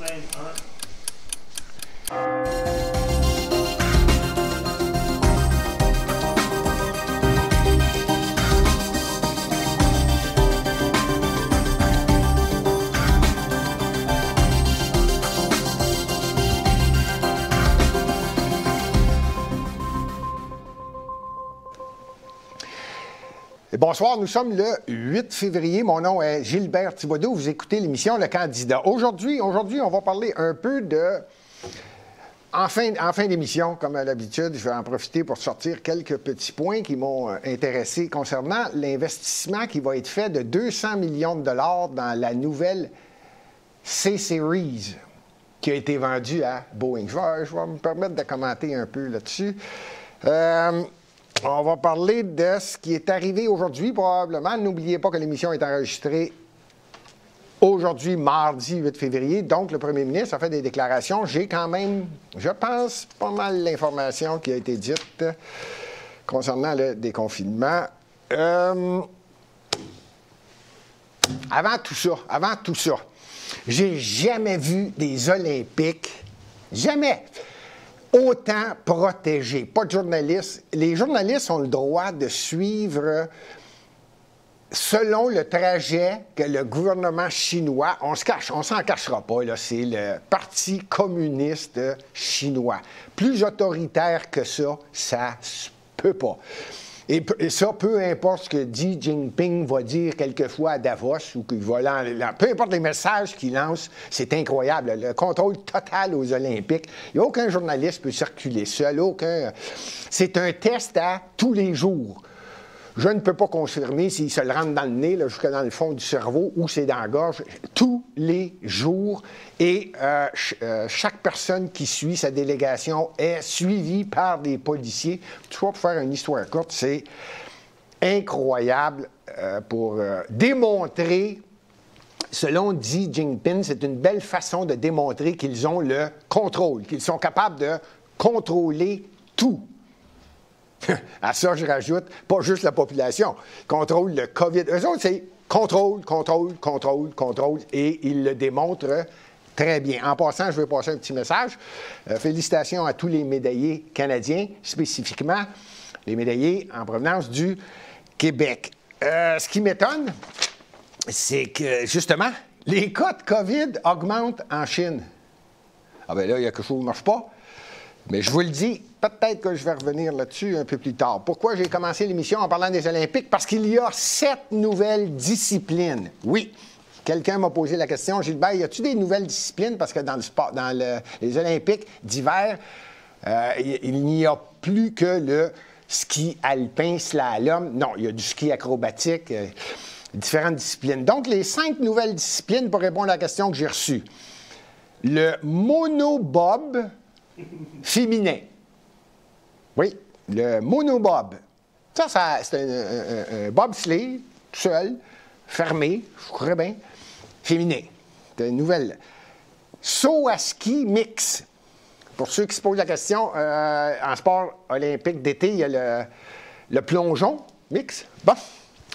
Scène 1. Bonsoir, nous sommes le 8 février. Mon nom est Gilbert Thibodeau. Vous écoutez l'émission Le Candidat. Aujourd'hui, on va parler un peu de... En fin d'émission, comme à l'habitude, je vais en profiter pour sortir quelques petits points qui m'ont intéressé concernant l'investissement qui va être fait de 200 millions de dollars dans la nouvelle C-Series qui a été vendue à Boeing. Je vais me permettre de commenter un peu là-dessus. On va parler de ce qui est arrivé aujourd'hui, probablement. N'oubliez pas que l'émission est enregistrée aujourd'hui, mardi 8 février. Donc, le premier ministre a fait des déclarations. J'ai quand même, je pense, pas mal l'information qui a été dite concernant le déconfinement. Avant tout ça, j'ai jamais vu des Olympiques, jamais, autant protégés. Pas de journalistes. Les journalistes ont le droit de suivre selon le trajet que le gouvernement chinois, on s'en cachera pas, là, c'est le Parti communiste chinois. Plus autoritaire que ça se peut pas. Et ça, peu importe ce que Xi Jinping va dire quelquefois à Davos, ou qu'il va peu importe les messages qu'il lance, c'est incroyable. Le contrôle total aux Olympiques. Il n'y a aucun journaliste qui peut circuler seul. C'est un test à tous les jours. Je ne peux pas confirmer s'il se le rentre dans le nez, là, jusque dans le fond du cerveau, ou c'est dans la gorge, tous les jours. Et chaque personne qui suit sa délégation est suivie par des policiers. Tu vois, pour faire une histoire courte, c'est incroyable pour démontrer, selon Xi Jinping, c'est une belle façon de démontrer qu'ils ont le contrôle, qu'ils sont capables de contrôler tout. À ça, je rajoute, pas juste la population, contrôle le COVID. Eux autres, c'est contrôle, et ils le démontrent très bien. En passant, je vais passer un petit message. Félicitations à tous les médaillés canadiens, spécifiquement les médaillés en provenance du Québec. Ce qui m'étonne, c'est que, justement, les cas de COVID augmentent en Chine. Ah bien là, il y a quelque chose qui ne marche pas. Mais je vous le dis, peut-être que je vais revenir là-dessus un peu plus tard. Pourquoi j'ai commencé l'émission en parlant des Olympiques? Parce qu'il y a 7 nouvelles disciplines. Oui, quelqu'un m'a posé la question, Gilbert, y a-t-il des nouvelles disciplines? Parce que dans le sport, les Olympiques d'hiver, il n'y a plus que le ski alpin, slalom. Non, il y a du ski acrobatique, différentes disciplines. Donc, les 5 nouvelles disciplines, pour répondre à la question que j'ai reçue. Le monobob féminin. Oui, le monobob. Ça c'est un bobsleigh, tout seul, fermé, je crois bien, féminin. C'est une nouvelle. Saut à ski mix. Pour ceux qui se posent la question, en sport olympique d'été, il y a le plongeon mix. Bon,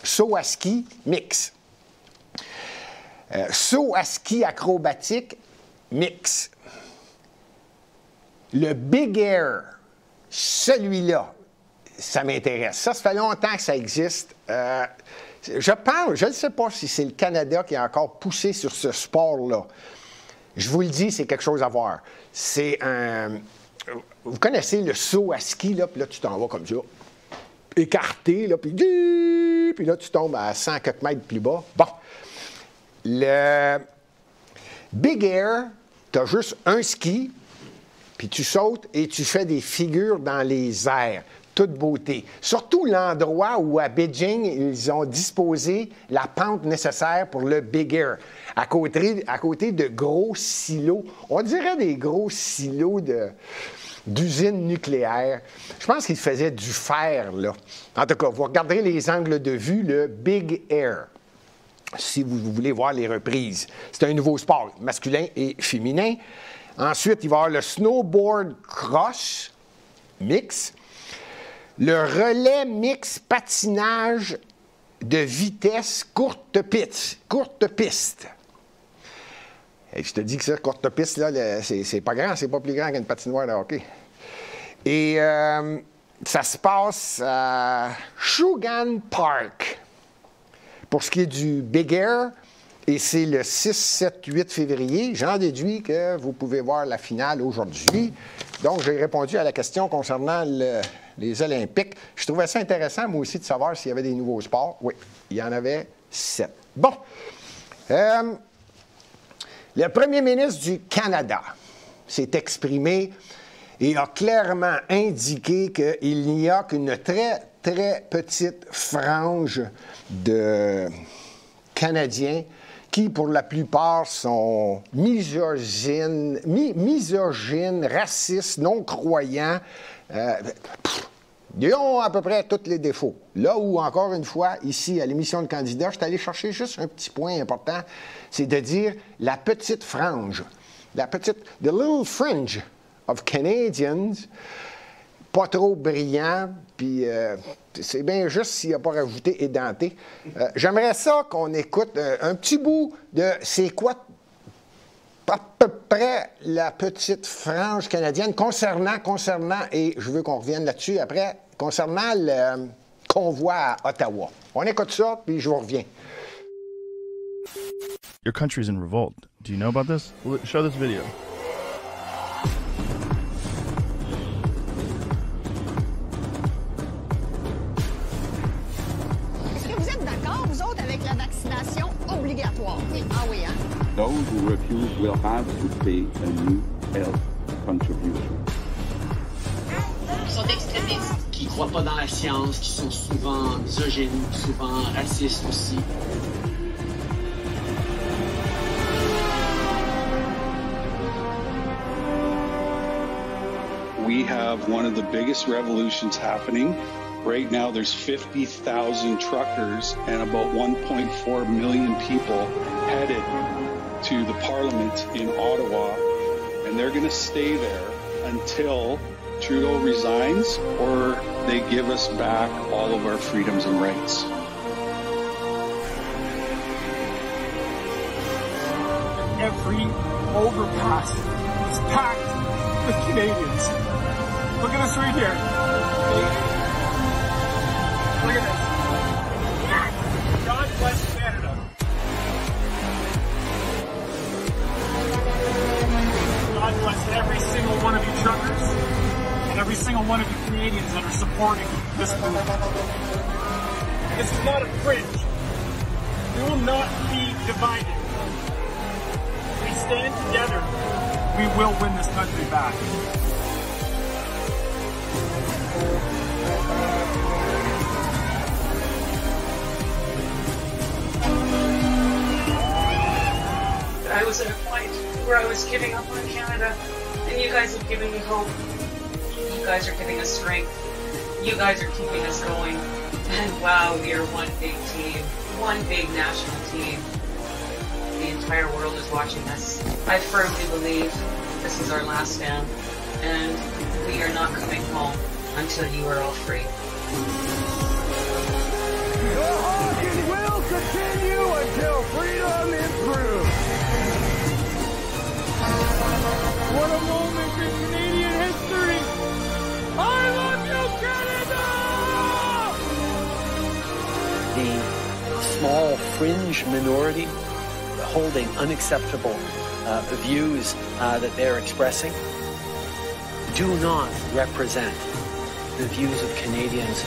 saut à ski mix. Saut à ski acrobatique mix. Le Big Air, celui-là, ça m'intéresse. Ça fait longtemps que ça existe. Je ne sais pas si c'est le Canada qui a encore poussé sur ce sport-là. Je vous le dis, c'est quelque chose à voir. C'est un... Vous connaissez le saut à ski, là, puis là, tu t'en vas comme ça, écarté, là, puis là, tu tombes à 100 quelques mètres plus bas. Bon. Le Big Air, tu as juste un ski, puis tu sautes et tu fais des figures dans les airs. Toute beauté. Surtout l'endroit où, à Beijing, ils ont disposé la pente nécessaire pour le Big Air. À côté de gros silos. On dirait des gros silos d'usines nucléaires. Je pense qu'ils faisaient du fer, là. En tout cas, vous regarderez les angles de vue, le Big Air, si vous voulez voir les reprises. C'est un nouveau sport, masculin et féminin. Ensuite, il va y avoir le snowboard cross mix, le relais mix patinage de vitesse courte piste. Et je te dis que ça, courte piste, là, c'est pas grand, c'est pas plus grand qu'une patinoire de hockey. Et ça se passe à Shougan Park. Pour ce qui est du Big Air, et c'est le 6, 7, 8 février. J'en déduis que vous pouvez voir la finale aujourd'hui. Donc, j'ai répondu à la question concernant les Olympiques. Je trouvais ça intéressant, moi aussi, de savoir s'il y avait des nouveaux sports. Oui, il y en avait 7. Bon. Le premier ministre du Canada s'est exprimé et a clairement indiqué qu'il n'y a qu'une très, très petite frange de Canadiens qui, pour la plupart, sont misogynes, racistes, non-croyants. Ils ont à peu près tous les défauts. Là où, encore une fois, ici, à l'émission de candidats, je suis allé chercher juste un petit point important, c'est de dire la petite frange, the little fringe of Canadians, pas trop brillant, puis c'est bien juste s'il n'a pas rajouté édenté. J'aimerais ça qu'on écoute un petit bout de c'est quoi à peu près la petite frange canadienne concernant, et je veux qu'on revienne là-dessus après, concernant le convoi à Ottawa. On écoute ça, puis je vous reviens. Your country's in revolt. Do you know about this? Show this video. Est-ce que vous êtes d'accord, vous autres, avec la vaccination obligatoire? Ah oui, hein? Those who refuse will have to pay a new health contribution. Ils sont extrémistes, qui ne croient pas dans la science, qui sont souvent misogynes, souvent racistes aussi. We have one of the biggest revolutions happening. Right now, there's 50,000 truckers and about 1.4 million people headed to the Parliament in Ottawa, and they're going to stay there until Trudeau resigns or they give us back all of our freedoms and rights. Every overpass is packed with Canadians. Look at this right here. Look at this. God bless Canada. God bless every single one of you truckers and every single one of you Canadians that are supporting this movement. This is not a fringe. We will not be divided. If we stand together, we will win this country back. I was at a point where I was giving up on Canada, and you guys have given me hope. You guys are giving us strength. You guys are keeping us going. And wow, we are one big team, one big national team. The entire world is watching us. I firmly believe this is our last stand, and we are not coming home until you are all free. The hockey will continue until freedom improves. What a moment in Canadian history! I love you, Canada! The small fringe minority holding unacceptable views that they're expressing do not represent the views of Canadians.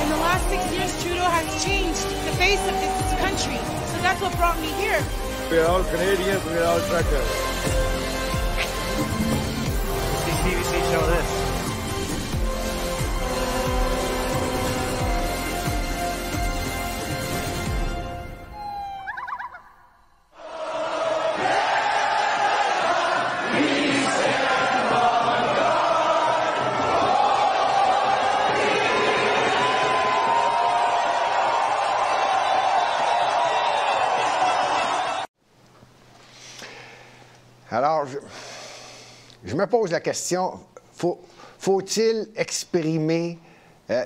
In the last 6 years, Trudeau has changed the face of this country. So that's what brought me here. We're all Canadians, we're all truckers. BBC show this. Alors, je me pose la question, faut-il exprimer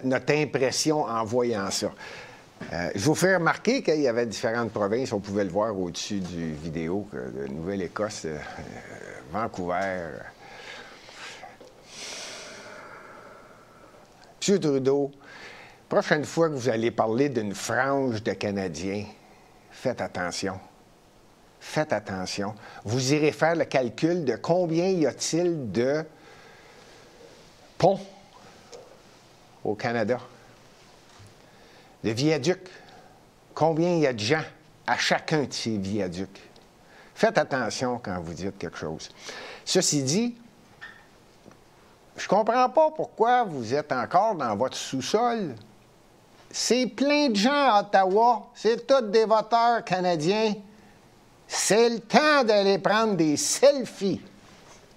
notre impression en voyant ça? Je vous fais remarquer qu'il y avait différentes provinces. On pouvait le voir au-dessus du vidéo, que de Nouvelle-Écosse, Vancouver. M. Trudeau, prochaine fois que vous allez parler d'une frange de Canadiens, faites attention. Faites attention. Vous irez faire le calcul de combien y a-t-il de ponts au Canada. De viaducs. Combien il y a de gens à chacun de ces viaducs. Faites attention quand vous dites quelque chose. Ceci dit, je ne comprends pas pourquoi vous êtes encore dans votre sous-sol. C'est plein de gens à Ottawa. C'est tous des voteurs canadiens. C'est le temps d'aller prendre des selfies.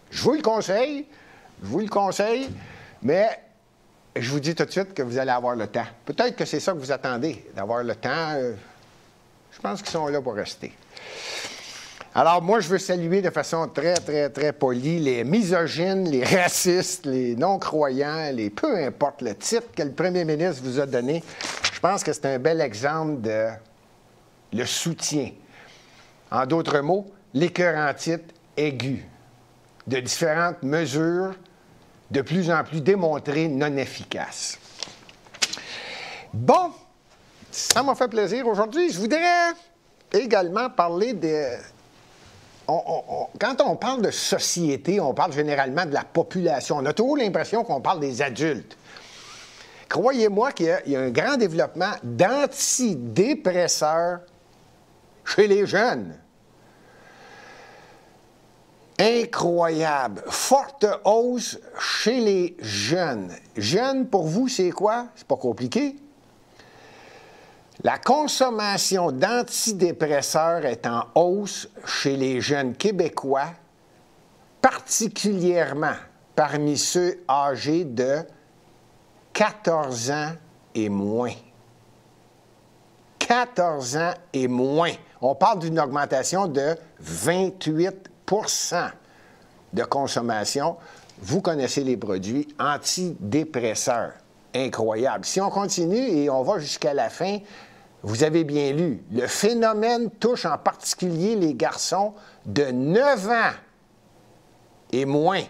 Je vous le conseille. Mais je vous dis tout de suite que vous allez avoir le temps. Peut-être que c'est ça que vous attendez, d'avoir le temps. Je pense qu'ils sont là pour rester. Alors, moi, je veux saluer de façon très, très, très polie les misogynes, les racistes, les non-croyants, peu importe le titre que le premier ministre vous a donné. Je pense que c'est un bel exemple de le soutien. En d'autres mots, l'écœurantite aiguë de différentes mesures de plus en plus démontrées non efficaces. Bon, ça m'a fait plaisir aujourd'hui. Je voudrais également parler de... Quand on parle de société, on parle généralement de la population. On a toujours l'impression qu'on parle des adultes. Croyez-moi qu'il y a un grand développement d'antidépresseurs chez les jeunes. Incroyable. Forte hausse chez les jeunes. Jeunes, pour vous, c'est quoi? C'est pas compliqué. La consommation d'antidépresseurs est en hausse chez les jeunes Québécois, particulièrement parmi ceux âgés de 14 ans et moins. 14 ans et moins. On parle d'une augmentation de 28 de consommation. Vous connaissez les produits antidépresseurs. Incroyable. Si on continue et on va jusqu'à la fin, vous avez bien lu, le phénomène touche en particulier les garçons de 9 ans et moins,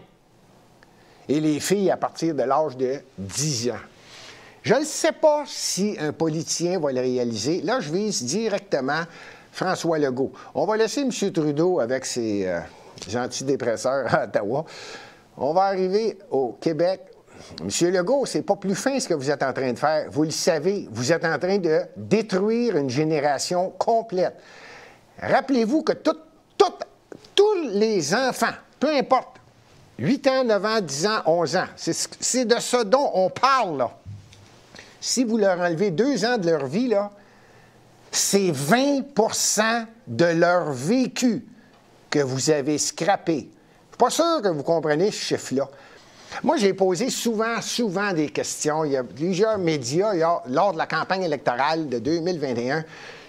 et les filles à partir de l'âge de 10 ans. Je ne sais pas si un politicien va le réaliser. Là, je vise directement François Legault. On va laisser M. Trudeau avec ses antidépresseurs à Ottawa. On va arriver au Québec. M. Legault, c'est pas plus fin ce que vous êtes en train de faire. Vous le savez, vous êtes en train de détruire une génération complète. Rappelez-vous que tous les enfants, peu importe, 8 ans, 9 ans, 10 ans, 11 ans, c'est de ce dont on parle, là. Si vous leur enlevez 2 ans de leur vie, là, c'est 20 de leur vécu que vous avez scrappé. Je ne suis pas sûr que vous comprenez ce chiffre-là. Moi, j'ai posé souvent des questions. Il y a plusieurs médias, lors de la campagne électorale de 2021,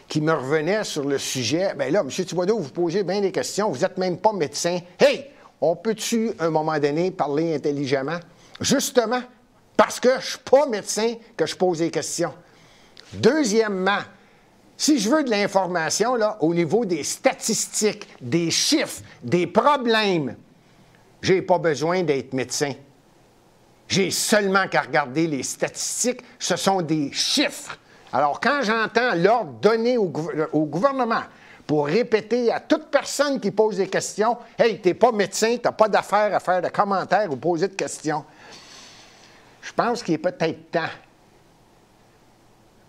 qui me revenaient sur le sujet. Bien là, M. Thibodeau, vous posez bien des questions. Vous n'êtes même pas médecin. Hey, on peut-tu, à un moment donné, parler intelligemment? Justement, parce que je ne suis pas médecin que je pose des questions. Deuxièmement, si je veux de l'information là, au niveau des statistiques, des chiffres, des problèmes, je n'ai pas besoin d'être médecin. J'ai seulement qu'à regarder les statistiques. Ce sont des chiffres. Alors, quand j'entends l'ordre donné au gouvernement pour répéter à toute personne qui pose des questions, « Hey, tu n'es pas médecin, tu n'as pas d'affaire à faire de commentaires ou poser de questions. » Je pense qu'il est peut-être temps.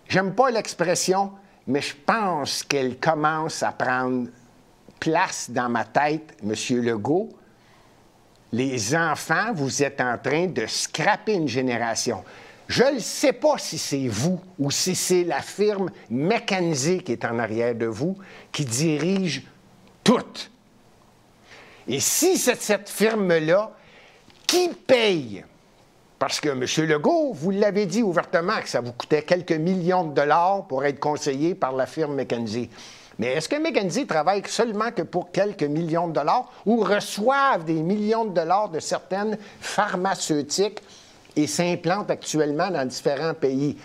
J'aime pas l'expression, mais je pense qu'elle commence à prendre place dans ma tête, M. Legault. Les enfants, vous êtes en train de scraper une génération. Je ne sais pas si c'est vous ou si c'est la firme McKinsey qui est en arrière de vous, qui dirige tout. Et si c'est cette firme-là, qui paye? Parce que, M. Legault, vous l'avez dit ouvertement que ça vous coûtait quelques millions de dollars pour être conseillé par la firme McKinsey. Mais est-ce que McKinsey travaille seulement que pour quelques millions de dollars ou reçoivent des millions de dollars de certaines pharmaceutiques et s'implantent actuellement dans différents pays?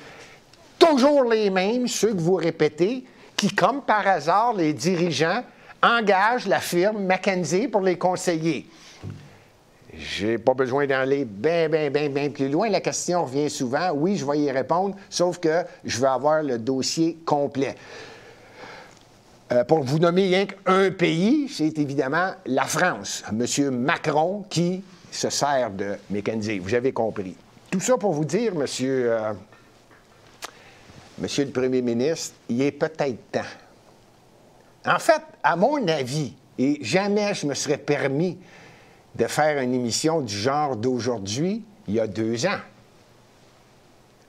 toujours les mêmes, ceux que vous répétez, qui, comme par hasard, les dirigeants, engagent la firme McKinsey pour les conseiller. J'ai pas besoin d'aller bien plus loin. La question revient souvent. Oui, je vais y répondre, sauf que je veux avoir le dossier complet. Pour vous nommer rien qu'un pays, c'est évidemment la France. M. Macron qui se sert de McKinsey. Vous avez compris. Tout ça pour vous dire, Monsieur le Premier ministre, il est peut-être temps. En fait, à mon avis, et jamais je me serais permis de faire une émission du genre d'aujourd'hui, il y a 2 ans.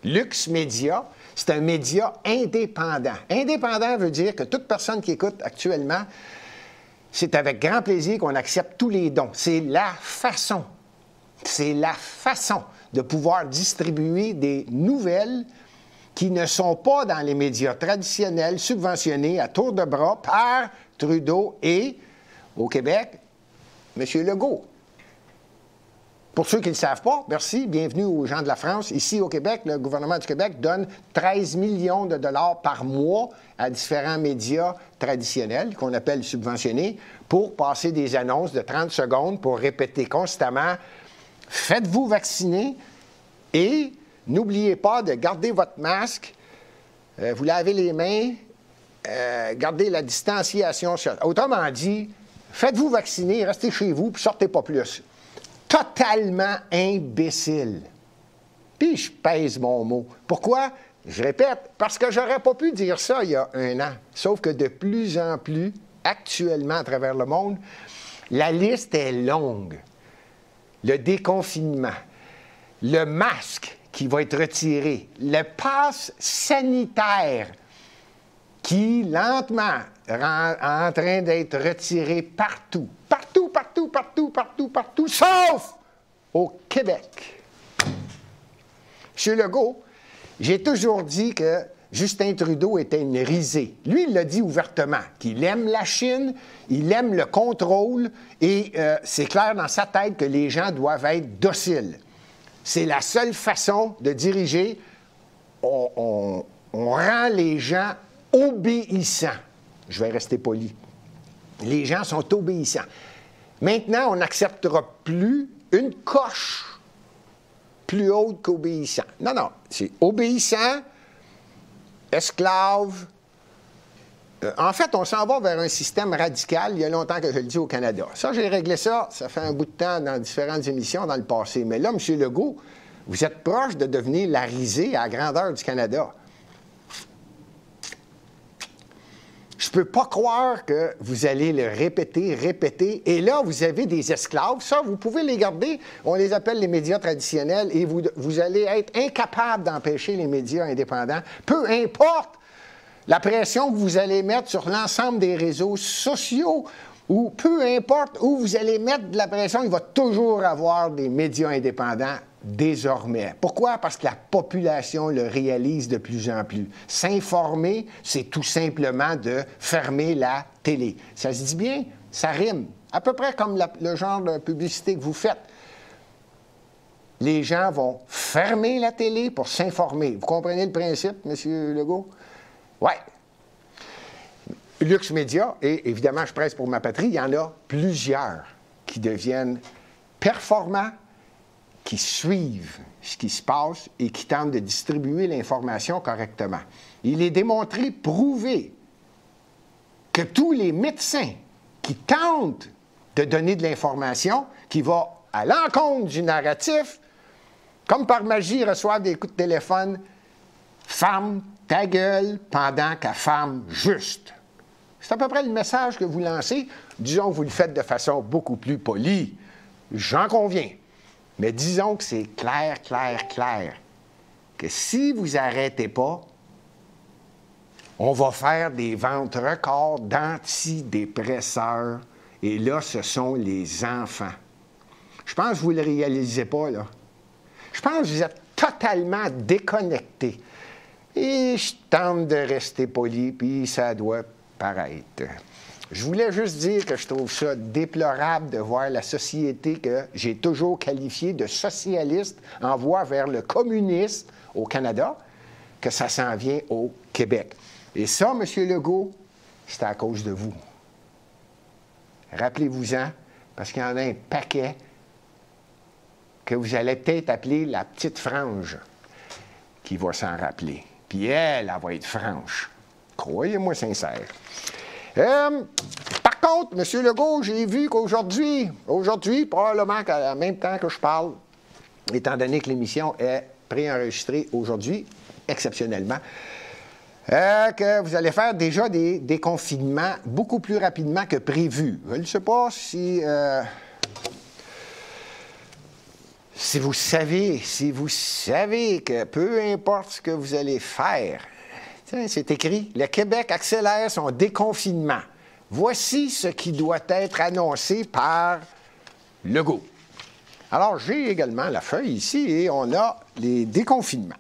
Lux Média, c'est un média indépendant. Indépendant veut dire que toute personne qui écoute actuellement, c'est avec grand plaisir qu'on accepte tous les dons. C'est la façon de pouvoir distribuer des nouvelles qui ne sont pas dans les médias traditionnels, subventionnés à tour de bras par Trudeau et, au Québec, M. Legault. Pour ceux qui ne le savent pas, merci, bienvenue aux gens de la France. Ici, au Québec, le gouvernement du Québec donne 13 millions de dollars par mois à différents médias traditionnels, qu'on appelle subventionnés, pour passer des annonces de 30 secondes pour répéter constamment « Faites-vous vacciner et n'oubliez pas de garder votre masque, vous lavez les mains, gardez la distanciation. » Autrement dit, faites-vous vacciner, restez chez vous, puis sortez pas plus. Totalement imbécile. Puis je pèse mon mot. Pourquoi? Je répète, parce que j'aurais pas pu dire ça il y a 1 an. Sauf que de plus en plus, actuellement à travers le monde, la liste est longue. Le déconfinement, le masque qui va être retiré, le pass sanitaire qui, lentement, en train d'être retiré partout, sauf au Québec. M. Legault, j'ai toujours dit que Justin Trudeau était une risée. Lui, il l'a dit ouvertement, qu'il aime la Chine, il aime le contrôle, et c'est clair dans sa tête que les gens doivent être dociles. C'est la seule façon de diriger. On rend les gens obéissants. Je vais rester poli. Les gens sont obéissants. Maintenant, on n'acceptera plus une coche plus haute qu'obéissant. Non, c'est obéissant, esclave. En fait, on s'en va vers un système radical. Il y a longtemps que je le dis au Canada. Ça, j'ai réglé ça. Ça fait un bout de temps dans différentes émissions dans le passé. Mais là, M. Legault, vous êtes proche de devenir la risée à la grandeur du Canada. Je ne peux pas croire que vous allez le répéter, et là, vous avez des esclaves. Ça, vous pouvez les garder. On les appelle les médias traditionnels, et vous allez être incapable d'empêcher les médias indépendants. Peu importe la pression que vous allez mettre sur l'ensemble des réseaux sociaux, ou peu importe où vous allez mettre de la pression, il va toujours avoir des médias indépendants désormais. Pourquoi? Parce que la population le réalise de plus en plus. S'informer, c'est tout simplement de fermer la télé. Ça se dit bien? Ça rime. À peu près comme le genre de publicité que vous faites. Les gens vont fermer la télé pour s'informer. Vous comprenez le principe, M. Legault? Oui. Lux Média, et évidemment, je presse pour ma patrie, il y en a plusieurs qui deviennent performants, qui suivent ce qui se passe et qui tentent de distribuer l'information correctement. Il est démontré, prouvé, que tous les médecins qui tentent de donner de l'information qui va à l'encontre du narratif, comme par magie, reçoivent des coups de téléphone « Femme, ta gueule » pendant qu'à femme juste. C'est à peu près le message que vous lancez. Disons que vous le faites de façon beaucoup plus polie. J'en conviens. Mais disons que c'est clair, que si vous n'arrêtez pas, on va faire des ventes records d'antidépresseurs. Et là, ce sont les enfants. Je pense que vous ne le réalisez pas, là. Je pense que vous êtes totalement déconnectés. Et je tente de rester poli, puis ça doit paraître. Je voulais juste dire que je trouve ça déplorable de voir la société que j'ai toujours qualifiée de socialiste en voie vers le communisme au Canada, que ça s'en vient au Québec. Et ça, M. Legault, c'est à cause de vous. Rappelez-vous-en, parce qu'il y en a un paquet que vous allez peut-être appeler la petite frange qui va s'en rappeler. Puis elle va être franche. Croyez-moi sincère. Par contre, M. Legault, j'ai vu qu'aujourd'hui, probablement en même temps que je parle, étant donné que l'émission est préenregistrée aujourd'hui, exceptionnellement, que vous allez faire déjà des déconfinements beaucoup plus rapidement que prévu. Je ne sais pas si vous savez que peu importe ce que vous allez faire, tiens, c'est écrit, le Québec accélère son déconfinement. Voici ce qui doit être annoncé par Legault. Alors, j'ai également la feuille ici et on a les déconfinements.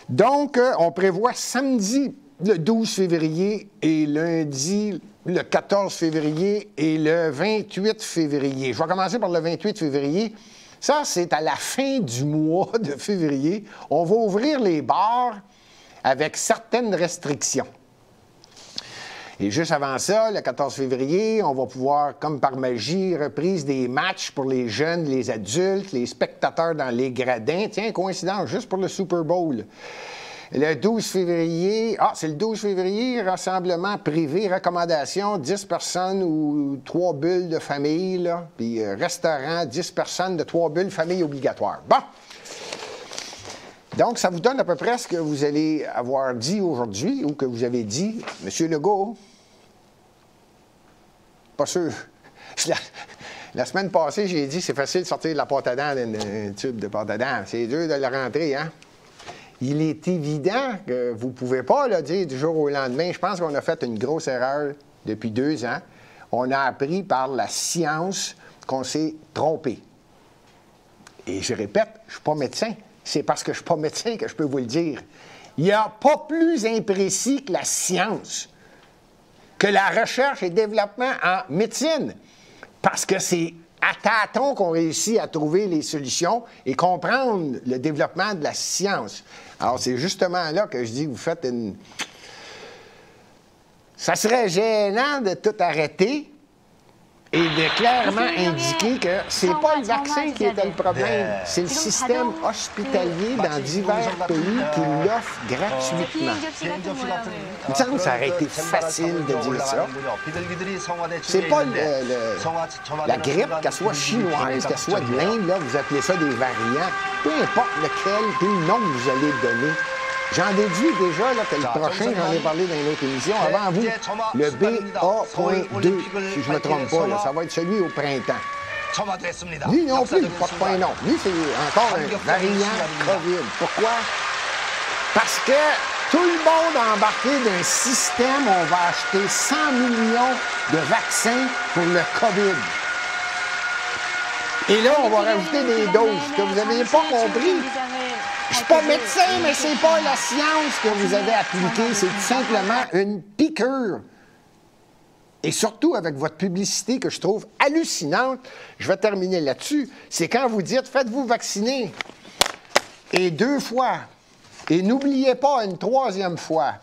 Donc, on prévoit samedi le 12 février et lundi le 14 février et le 28 février. Je vais commencer par le 28 février. Ça, c'est à la fin du mois de février. On va ouvrir les bars avec certaines restrictions. Et juste avant ça, le 14 février, on va pouvoir, comme par magie, reprise des matchs pour les jeunes, les adultes, les spectateurs dans les gradins. Tiens, coïncidence, juste pour le Super Bowl. Le 12 février, c'est le 12 février, rassemblement privé, recommandation, 10 personnes ou 3 bulles de famille, là, puis restaurant, 10 personnes de 3 bulles, famille obligatoire. Bon! Donc, ça vous donne à peu près ce que vous allez avoir dit aujourd'hui ou que vous avez dit. M. Legault, pas sûr. La semaine passée, j'ai dit c'est facile de sortir de la pâte à dents d'un tube de pâte à dents. C'est dur de le rentrer, hein? Il est évident que vous ne pouvez pas le dire du jour au lendemain. Je pense qu'on a fait une grosse erreur depuis 2 ans. On a appris par la science qu'on s'est trompé. Et je répète, je ne suis pas médecin. C'est parce que je ne suis pas médecin que je peux vous le dire. Il n'y a pas plus imprécis que la science, que la recherche et développement en médecine. Parce que c'est à tâtons qu'on réussit à trouver les solutions et comprendre le développement de la science. Alors, c'est justement là que je dis que vous faites une... Ça serait gênant de tout arrêter et de clairement indiquer que c'est pas le vaccin qui était le problème, c'est le système hospitalier dans divers pays qui l'offre gratuitement. Il me semble que ça aurait été facile de dire ça. C'est pas la grippe, qu'elle soit chinoise, qu'elle soit de l'Inde, là, vous appelez ça des variants, peu importe lequel, puis le nom que vous allez donner. J'en déduis déjà là, que le prochain, j'en ai parlé dans une autre émission, avant vous, le BA.2, si je ne me trompe pas, là, ça va être celui au printemps. Lui non plus, pas de point non. Lui, c'est encore un variant COVID. Pourquoi? Parce que tout le monde a embarqué d'un système, on va acheter 100 millions de vaccins pour le COVID. Et là, on va rajouter des doses que vous n'avez pas compris. Je ne suis pas médecin, mais c'est pas la science que vous avez appliquée. C'est tout simplement une piqûre. Et surtout avec votre publicité que je trouve hallucinante, je vais terminer là-dessus, c'est quand vous dites « faites-vous vacciner ». Et 2 fois. Et n'oubliez pas une 3e fois.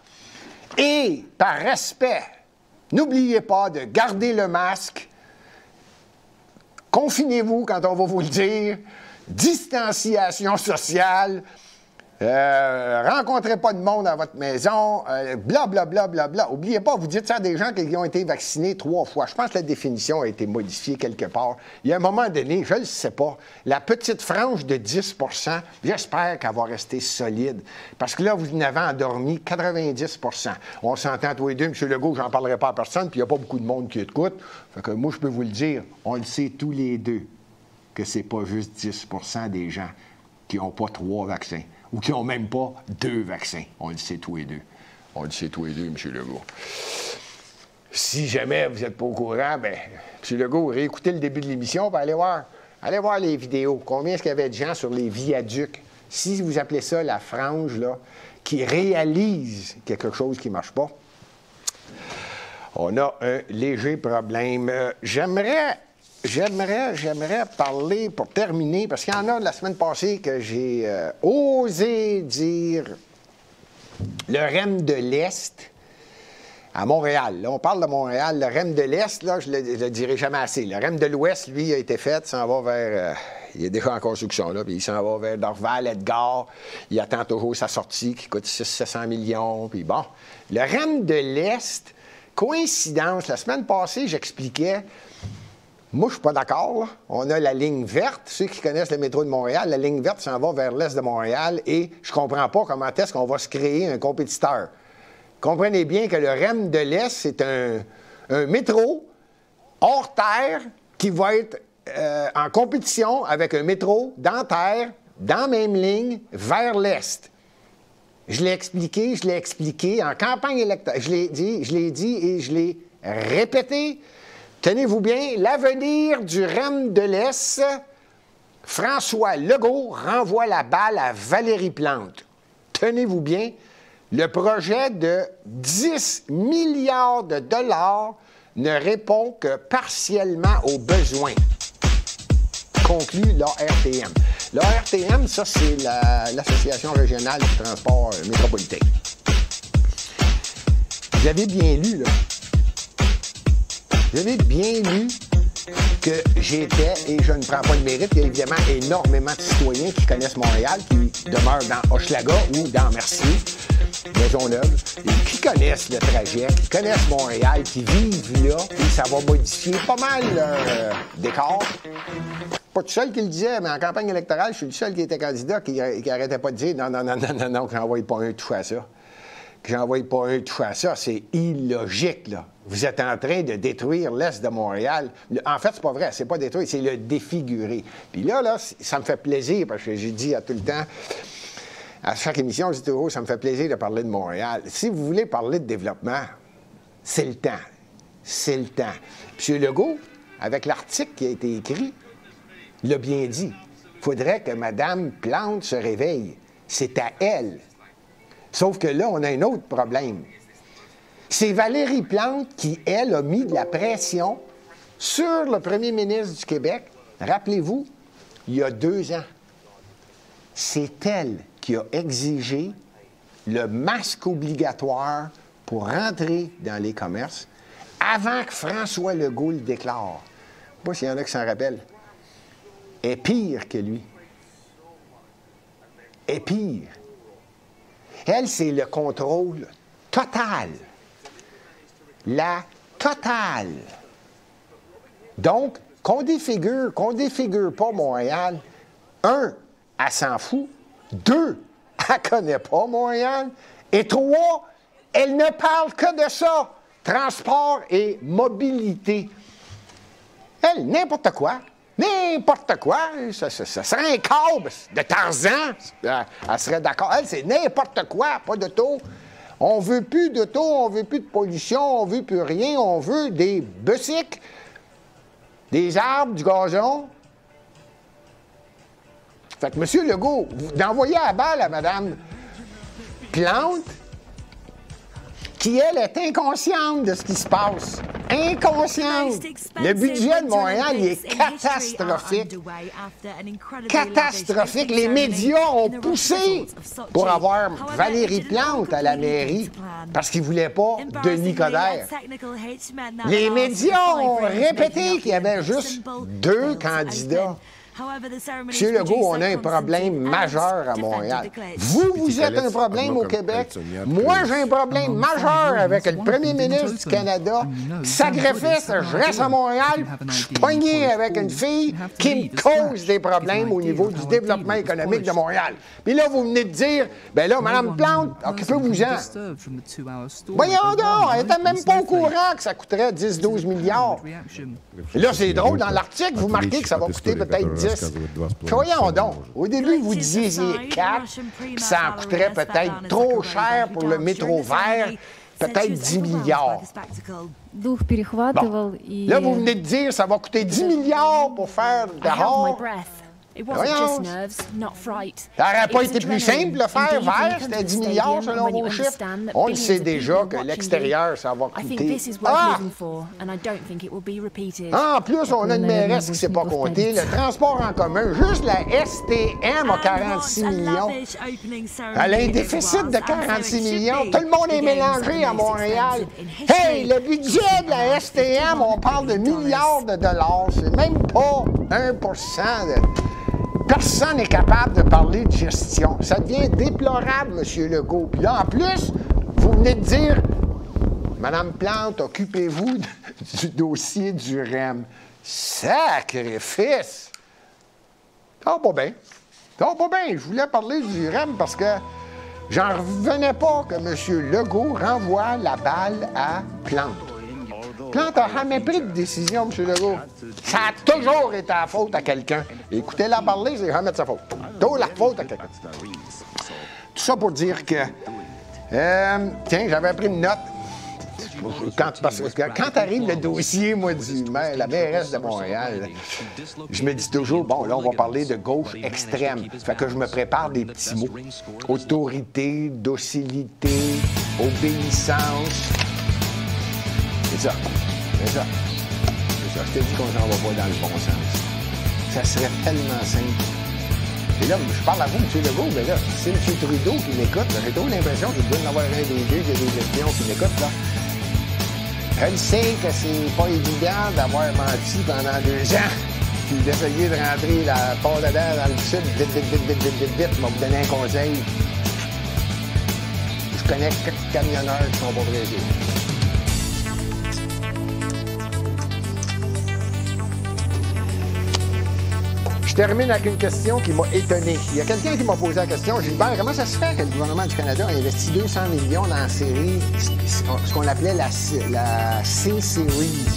Et par respect, n'oubliez pas de garder le masque. Confinez-vous quand on va vous le dire. Distanciation sociale, rencontrez pas de monde à votre maison, blablabla, bla. Oubliez pas, vous dites ça à des gens qui ont été vaccinés 3 fois. Je pense que la définition a été modifiée quelque part. Il y a un moment donné, je ne le sais pas, la petite frange de 10 %, j'espère qu'elle va rester solide. Parce que là, vous en avez endormi 90 %. On s'entend tous les deux, M. Legault, j'en parlerai pas à personne, puis il n'y a pas beaucoup de monde qui écoute. Fait que moi, je peux vous le dire, on le sait tous les deux, que c'est pas juste 10 % des gens qui n'ont pas 3 vaccins ou qui n'ont même pas 2 vaccins. On le sait tous les deux. On le sait tous les deux, M. Legault. Si jamais vous n'êtes pas au courant, bien, M. Legault, réécoutez le début de l'émission, puis allez voir les vidéos. Combien est-ce qu'il y avait de gens sur les viaducs? Si vous appelez ça la frange, là, qui réalise quelque chose qui ne marche pas, on a un léger problème. J'aimerais parler, pour terminer, parce qu'il y en a de la semaine passée que j'ai osé dire le REM de l'Est à Montréal. Là, on parle de Montréal. Le REM de l'Est, là, je ne le dirai jamais assez. Le REM de l'Ouest, lui, a été fait, s'en va vers... il est déjà en construction, là, puis il s'en va vers Dorval, Edgar. Il attend toujours sa sortie qui coûte 600-700 millions, puis bon. Le REM de l'Est, coïncidence, la semaine passée, j'expliquais... Moi, je ne suis pas d'accord. Là. On a la ligne verte. Ceux qui connaissent le métro de Montréal, la ligne verte s'en va vers l'est de Montréal et je ne comprends pas comment est-ce qu'on va se créer un compétiteur. Comprenez bien que le REM de l'Est, c'est un métro hors terre qui va être en compétition avec un métro dans terre, dans la même ligne, vers l'Est. Je l'ai expliqué en campagne électorale. Je l'ai dit et je l'ai répété. Tenez-vous bien, l'avenir du REM de l'Est, François Legault renvoie la balle à Valérie Plante. Tenez-vous bien, le projet de 10 milliards de dollars ne répond que partiellement aux besoins. Conclut l'ARTM. L'ARTM, ça, c'est l'Association régionale du transport métropolitain. Vous avez bien lu, là. Vous avez bien lu que j'étais, et je ne prends pas le mérite, il y a évidemment énormément de citoyens qui connaissent Montréal, qui demeurent dans Hochelaga ou dans Mercier, Maisonneuve, et qui connaissent le trajet, qui connaissent Montréal, qui vivent là, et ça va modifier pas mal leur décor. Pas tout seul qui le disait, mais en campagne électorale, je suis le seul qui était candidat qui arrêtait pas de dire non, que j'envoie pas un touche à ça. Que j'envoie pas un touche à ça, c'est illogique, là. Vous êtes en train de détruire l'Est de Montréal. En fait, c'est pas vrai, c'est pas détruire, c'est le défigurer. Puis là, ça me fait plaisir, parce que j'ai dit à tout le temps, à chaque émission, je dis toujours, ça me fait plaisir de parler de Montréal. Si vous voulez parler de développement, c'est le temps. C'est le temps. M. Legault, avec l'article qui a été écrit, l'a bien dit. Il faudrait que Mme Plante se réveille. C'est à elle. Sauf que là, on a un autre problème. C'est Valérie Plante qui, elle, a mis de la pression sur le premier ministre du Québec. Rappelez-vous, il y a 2 ans. C'est elle qui a exigé le masque obligatoire pour rentrer dans les commerces avant que François Legault le déclare. Je ne sais pas s'il y en a qui s'en rappellent. Est pire que lui. Est pire. Elle, c'est le contrôle total. La totale. Donc, qu'on défigure pas Montréal. 1, elle s'en fout. 2, elle connaît pas Montréal. Et 3, elle ne parle que de ça. Transport et mobilité. Elle, n'importe quoi. N'importe quoi. Ça serait un câble de Tarzan. Elle serait d'accord. Elle, c'est n'importe quoi, pas d'auto. On veut plus d'auto, on veut plus de pollution, on veut plus rien. On veut des bicycles, des arbres, du gazon. Fait que M. Legault, d'envoyer la balle à Mme Plante, qui, elle, est inconsciente de ce qui se passe. Inconsciente. Le budget de Montréal, il est catastrophique. Catastrophique. Les médias ont poussé pour avoir Valérie Plante à la mairie parce qu'ils ne voulaient pas Denis Coderre. Les médias ont répété qu'il y avait juste 2 candidats. M. Legault, on a un problème majeur à Montréal. Vous êtes un problème au Québec. Moi, j'ai un problème majeur avec le premier ministre du Canada. Sacrifice, je reste à Montréal, je suis pogné avec une fille qui me cause des problèmes au niveau du développement économique de Montréal. Puis là, vous venez de dire, bien là, Mme Plante, occupez-vous-en. Voyons donc, elle n'était même pas au courant que ça coûterait 10-12 milliards. Là, c'est drôle, dans l'article, vous marquez que ça va coûter peut-être 10. Voyons donc. Au début, vous disiez 4, puis ça en coûterait peut-être trop cher pour le métro vert, peut-être 10 milliards. Bon. Là, vous venez de dire que ça va coûter 10 milliards pour faire dehors. It wasn't just nerves, not fright. Ça n'aurait pas été plus simple, le faire vert, c'était 10 milliards selon vos chiffres. On le sait déjà que l'extérieur, ça va coûter. Ah! En plus, on a une mairesse qui ne s'est pas compter. Le transport en commun, juste la STM a 46 millions. Elle a un déficit de 46 millions. Tout le monde est mélangé à Montréal. Hey, le budget de la STM, on parle de milliards de dollars. C'est même pas 1 de... Personne n'est capable de parler de gestion. Ça devient déplorable, M. Legault. Puis là, en plus, vous venez de dire, Mme Plante, occupez-vous du dossier du REM. Sacrifice! Ça va pas bien. Ça va pas bien. Je voulais parler du REM parce que j'en revenais pas que M. Legault renvoie la balle à Plante. Plante n'a jamais pris de décision, M. Legault. Ça a toujours été la faute à quelqu'un. Écoutez-la parler, c'est jamais de sa faute. Toujours la faute à quelqu'un. Tout ça pour dire que... tiens, j'avais pris une note. Quand arrive le dossier, moi, la mairesse de Montréal, je me dis toujours, bon, là, on va parler de gauche extrême. Fait que je me prépare des petits mots. Autorité, docilité, obéissance. C'est ça. C'est ça. C'est ça. Je te dis qu'on s'en va pas dans le bon sens. Ça serait tellement simple. Et là, je parle à vous, M. Legault, mais là, c'est M. Trudeau qui m'écoute. J'ai toujours l'impression qu'il doit y en avoir un des deux, qu'il y a des espions qui m'écoutent, là. Je sais que c'est pas évident d'avoir menti pendant 2 ans, puis d'essayer de rentrer la part dedans dans le sud, vite. Je vais vous donner un conseil. Je connais quelques camionneurs qui sont pas pressés. Je termine avec une question qui m'a étonné. Il y a quelqu'un qui m'a posé la question, Gilbert, comment ça se fait que le gouvernement du Canada a investi 200 millions dans la série, ce qu'on appelait la C-Series?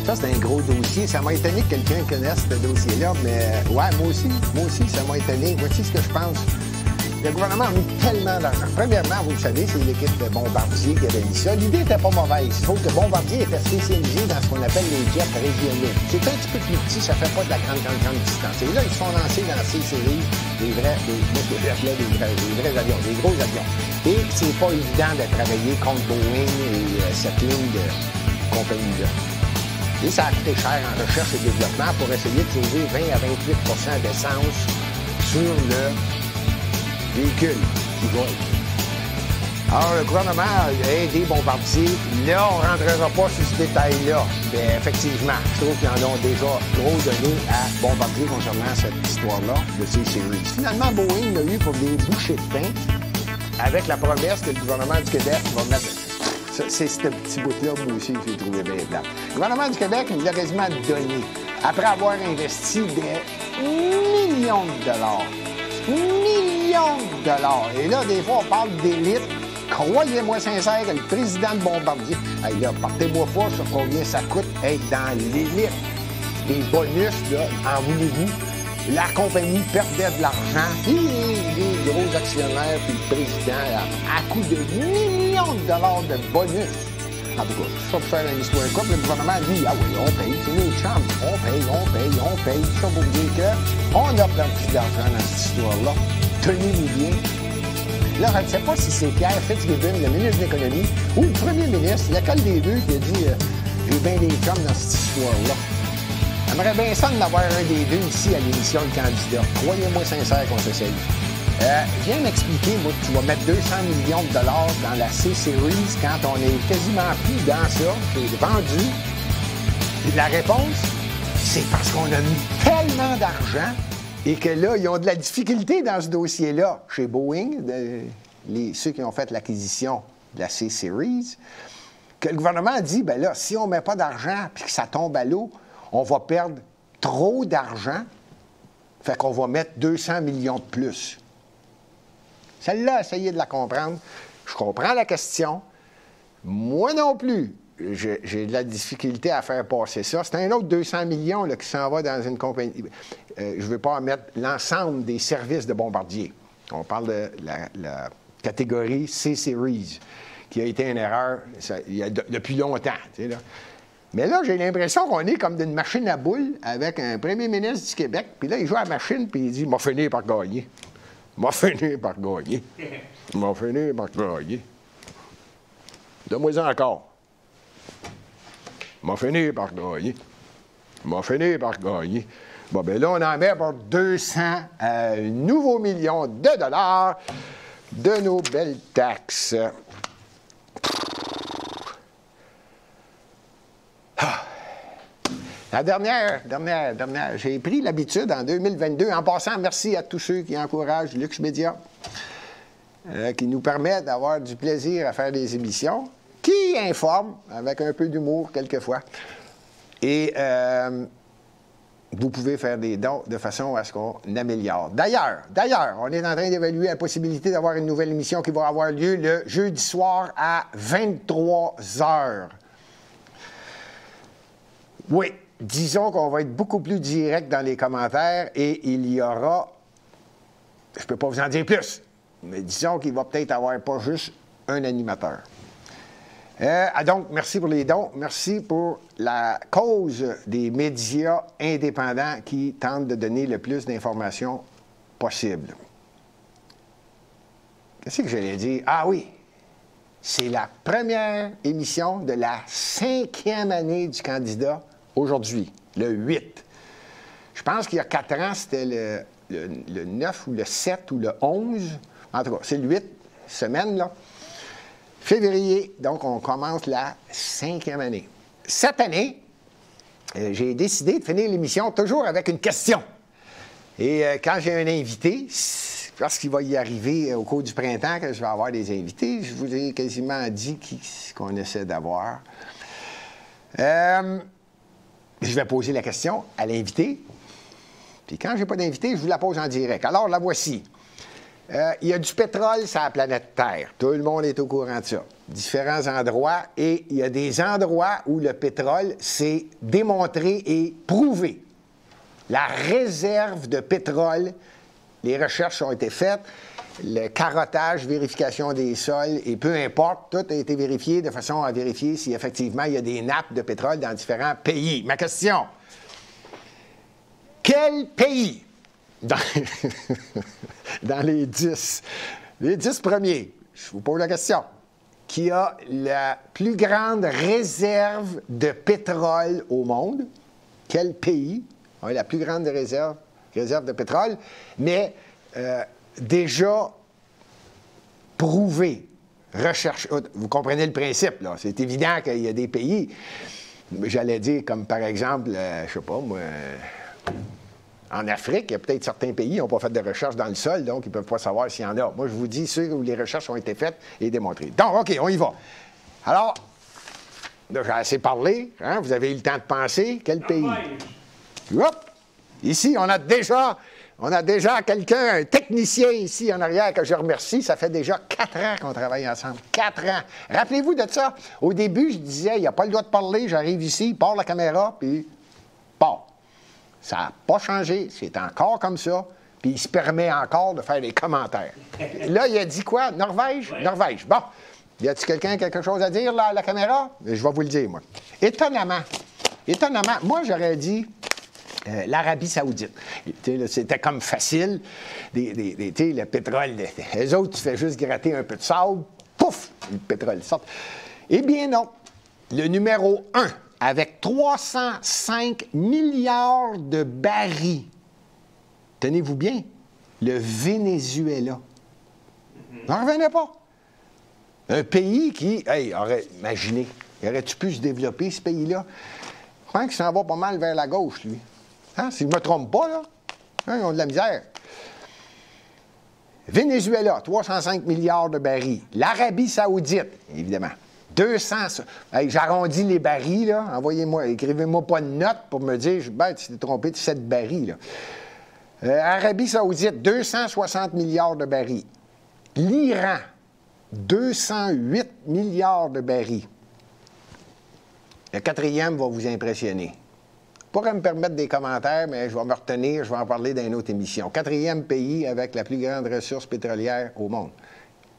Ça, c'est un gros dossier. Ça m'a étonné que quelqu'un connaisse ce dossier-là, mais ouais, moi aussi, ça m'a étonné. Voici ce que je pense. Le gouvernement a mis tellement d'argent. Premièrement, vous le savez, c'est l'équipe de Bombardier qui avait mis ça. L'idée n'était pas mauvaise. Il faut que Bombardier était spécialisé dans ce qu'on appelle les jets régionaux. C'est un petit peu plus petit, ça fait pas de la grande distance. Et là, ils se sont lancés dans ces séries des vrais avions, des gros avions. Et c'est pas évident de travailler contre Boeing et cette ligne de compagnie-là. Et ça a coûté cher en recherche et développement pour essayer de sauver 20 à 28 d'essence sur le véhicule qui vole. Alors, le gouvernement a aidé Bombardier. Là, on ne rentrera pas sur ce détail-là. Mais effectivement, je trouve qu'ils en ont déjà trop donné à Bombardier concernant cette histoire-là de ces séries. Finalement, Boeing l'a eu pour des bouchées de pain avec la promesse que le gouvernement du Québec va mettre... C'est ce petit bout-là, moi aussi, que j'ai trouvé bien plat. Le gouvernement du Québec nous a quasiment donné, après avoir investi des millions de dollars. Et là, des fois, on parle d'élite. Croyez-moi sincère que le président de Bombardier, hey, là, partez-moi pas sur combien ça coûte être dans l'élite. Les bonus, là, en voulez-vous? La compagnie perdait de l'argent, puis les gros actionnaires, puis le président, à coût de millions de dollars de bonus. En tout cas, ça pour faire une histoire courte, le gouvernement dit, ah oui, on paye, c'est nos chambres, on paye. Ça pour dire qu'on a perdu de l'argent dans cette histoire-là. Tenez-vous bien. Là, je ne sais pas si c'est Pierre Fitzgibbon, le ministre de l'Économie, ou le premier ministre, lequel des deux qui a dit j'ai bien des chums dans cette histoire-là. J'aimerais bien ça d'avoir un des deux ici à l'émission de candidat. Croyez-moi sincère qu'on s'essaye. Viens m'expliquer, moi, que tu vas mettre 200 millions de dollars dans la C-Series quand on est quasiment plus dans ça, c'est vendu. Et la réponse, c'est parce qu'on a mis tellement d'argent et que là, ils ont de la difficulté dans ce dossier-là chez Boeing, ceux qui ont fait l'acquisition de la C-Series, que le gouvernement a dit, bien là, si on ne met pas d'argent et que ça tombe à l'eau, on va perdre trop d'argent, fait qu'on va mettre 200 millions de plus. Celle-là, essayez de la comprendre. Je comprends la question. Moi non plus, j'ai de la difficulté à faire passer ça. C'est un autre 200 millions là, qui s'en va dans une compagnie. Je ne veux pas en mettre l'ensemble des services de Bombardier. On parle de la catégorie C-Series, qui a été une erreur depuis longtemps. Tu sais, là. Mais là, j'ai l'impression qu'on est comme d'une machine à boules avec un premier ministre du Québec. Puis là, il joue à la machine, puis il dit « m'a fini par gagner. M'a fini par gagner. M'a fini par gagner. Donne-moi-en encore. M'a fini par gagner. M'a fini par gagner. » Bon, bien là, on en met pour 200 nouveaux millions de dollars de nos belles taxes. La dernière, j'ai pris l'habitude en 2022, en passant, merci à tous ceux qui encouragent Lux Média, qui nous permettent d'avoir du plaisir à faire des émissions, qui informent avec un peu d'humour quelquefois. Et vous pouvez faire des dons de façon à ce qu'on améliore. D'ailleurs, on est en train d'évaluer la possibilité d'avoir une nouvelle émission qui va avoir lieu le jeudi soir à 23h. Oui. Disons qu'on va être beaucoup plus direct dans les commentaires et il y aura, je ne peux pas vous en dire plus, mais disons qu'il va peut-être avoir pas juste un animateur. Donc, merci pour les dons, merci pour la cause des médias indépendants qui tentent de donner le plus d'informations possible. Qu'est-ce que j'allais dire? Ah oui, c'est la première émission de la 5e année du candidat. Aujourd'hui, le 8. Je pense qu'il y a 4 ans, c'était le 9 ou le 7 ou le 11. En tout cas, c'est le 8, semaine, là. Février, donc on commence la 5e année. Cette année, j'ai décidé de finir l'émission toujours avec une question. Et quand j'ai un invité, parce qu'il va y arriver au cours du printemps que je vais avoir des invités, je vous ai quasiment dit qu'on essaie d'avoir. Je vais poser la question à l'invité. Puis quand je n'ai pas d'invité, je vous la pose en direct. Alors, la voici. Il y a du pétrole sur la planète Terre. Tout le monde est au courant de ça. Différents endroits. Et il y a des endroits où le pétrole s'est démontré et prouvé. La réserve de pétrole, les recherches ont été faites. Le carottage, vérification des sols, et peu importe, tout a été vérifié de façon à vérifier si effectivement il y a des nappes de pétrole dans différents pays. Ma question, quel pays, dans les 10 premiers, je vous pose la question, qui a la plus grande réserve de pétrole au monde? Quel pays a la plus grande réserve de pétrole, mais déjà prouvé, recherche. Vous comprenez le principe, là. C'est évident qu'il y a des pays, j'allais dire comme par exemple, je sais pas moi, en Afrique, il y a peut-être certains pays qui n'ont pas fait de recherche dans le sol, donc ils ne peuvent pas savoir s'il y en a. Moi, je vous dis ceux où les recherches ont été faites et démontrées. Donc, OK, on y va. Alors, là, j'ai assez parlé, hein? Vous avez eu le temps de penser. Quel pays? Hop! Ici, on a déjà quelqu'un, un technicien ici en arrière que je remercie. Ça fait déjà 4 ans qu'on travaille ensemble. 4 ans. Rappelez-vous de ça. Au début, je disais, il n'y a pas le droit de parler. J'arrive ici, il part la caméra, puis part. Ça n'a pas changé. C'est encore comme ça. Puis il se permet encore de faire des commentaires. Là, il a dit quoi? Norvège? Ouais. Norvège. Bon. Y a-t-il quelqu'un quelque chose à dire là, à la caméra? Je vais vous le dire, moi. Étonnamment, moi, j'aurais dit l'Arabie Saoudite. C'était comme facile. Le pétrole, les autres, tu fais juste gratter un peu de sable, pouf, le pétrole sort. Eh bien non. Le numéro 1, avec 305 milliards de barils. Tenez-vous bien, le Venezuela. N'en revenez pas. Un pays qui, imaginez, aurait-tu pu se développer, ce pays-là? Je crois qu'il s'en va pas mal vers la gauche, lui. Hein? Si je ne me trompe pas, là, hein, ils ont de la misère. Venezuela, 305 milliards de barils. L'Arabie Saoudite, évidemment, 200. J'arrondis les barils, là. Envoyez-moi, écrivez-moi pas de note pour me dire, je tu t'es trompé de 7 barils, là. Arabie Saoudite, 260 milliards de barils. L'Iran, 208 milliards de barils. Le 4e va vous impressionner. Je pourrais me permettre des commentaires, mais je vais me retenir, je vais en parler dans une autre émission. 4e pays avec la plus grande ressource pétrolière au monde.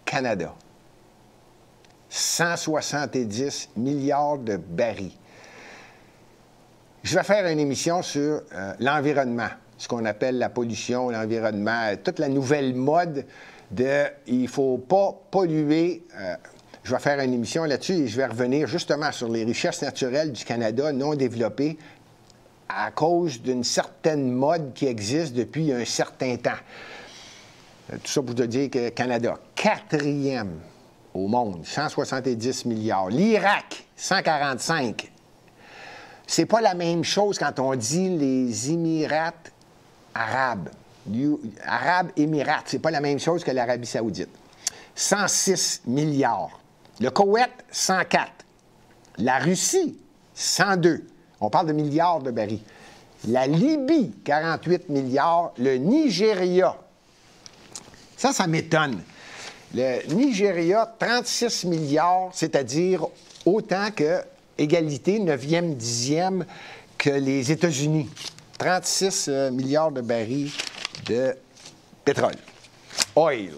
Canada. 170 milliards de barils. Je vais faire une émission sur l'environnement, ce qu'on appelle la pollution, l'environnement, toute la nouvelle mode de « il ne faut pas polluer ». Je vais faire une émission là-dessus et je vais revenir justement sur les richesses naturelles du Canada non développées à cause d'une certaine mode qui existe depuis un certain temps. Tout ça pour te dire que Canada, 4e au monde, 170 milliards. L'Irak, 145. C'est pas la même chose quand on dit les Émirats arabes. Arabes Émirats, c'est pas la même chose que l'Arabie saoudite. 106 milliards. Le Koweït, 104. La Russie, 102. On parle de milliards de barils. La Libye, 48 milliards. Le Nigeria, ça m'étonne. Le Nigeria, 36 milliards, c'est-à-dire autant que égalité, 9e, 10e que les États-Unis. 36 milliards de barils de pétrole. Oil.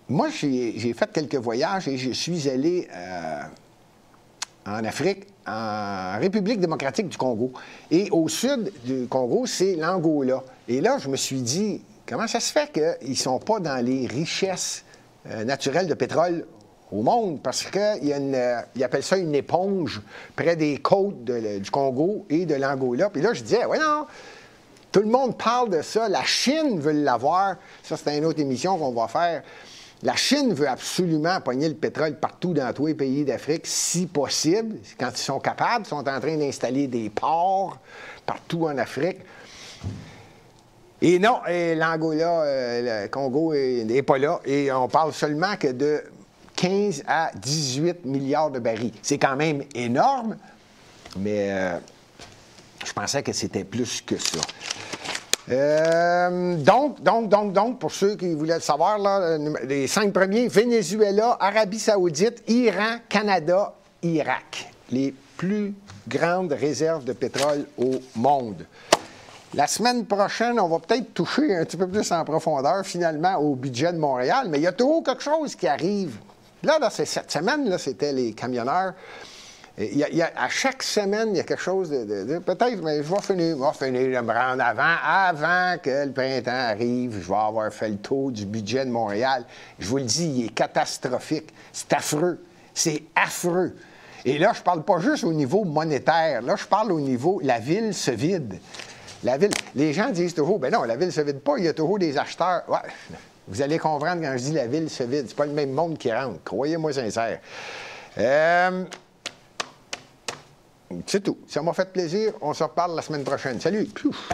Moi, j'ai fait quelques voyages et je suis allé en Afrique, en République démocratique du Congo. Et au sud du Congo, c'est l'Angola. Et là, je me suis dit, comment ça se fait qu'ils ne sont pas dans les richesses naturelles de pétrole au monde? Parce qu'ils appellent ça une éponge près des côtes du Congo et de l'Angola. Puis là, je disais, ouais, non, tout le monde parle de ça. La Chine veut l'avoir. Ça, c'est une autre émission qu'on va faire. La Chine veut absolument pogner le pétrole partout dans tous les pays d'Afrique, si possible. Quand ils sont capables, ils sont en train d'installer des ports partout en Afrique. Et non, l'Angola, le Congo n'est pas là. Et on parle seulement que de 15 à 18 milliards de barils. C'est quand même énorme, mais je pensais que c'était plus que ça. Donc, pour ceux qui voulaient le savoir, là, les 5 premiers, Venezuela, Arabie Saoudite, Iran, Canada, Irak. Les plus grandes réserves de pétrole au monde. La semaine prochaine, on va peut-être toucher un petit peu plus en profondeur, finalement, au budget de Montréal, mais il y a toujours quelque chose qui arrive. Là c'est cette semaine, là, c'était les camionneurs. À chaque semaine, il y a quelque chose de peut-être, mais je vais finir de me rendre avant que le printemps arrive. Je vais avoir fait le tour du budget de Montréal. Je vous le dis, il est catastrophique. C'est affreux. C'est affreux. Et là, je ne parle pas juste au niveau monétaire. Là, je parle au niveau... La ville se vide. La ville... Les gens disent toujours, ben non, la ville ne se vide pas, il y a toujours des acheteurs. Ouais. Vous allez comprendre quand je dis la ville se vide. C'est pas le même monde qui rentre. Croyez-moi sincère. C'est tout. Ça m'a fait plaisir. On se reparle la semaine prochaine. Salut! Piouf.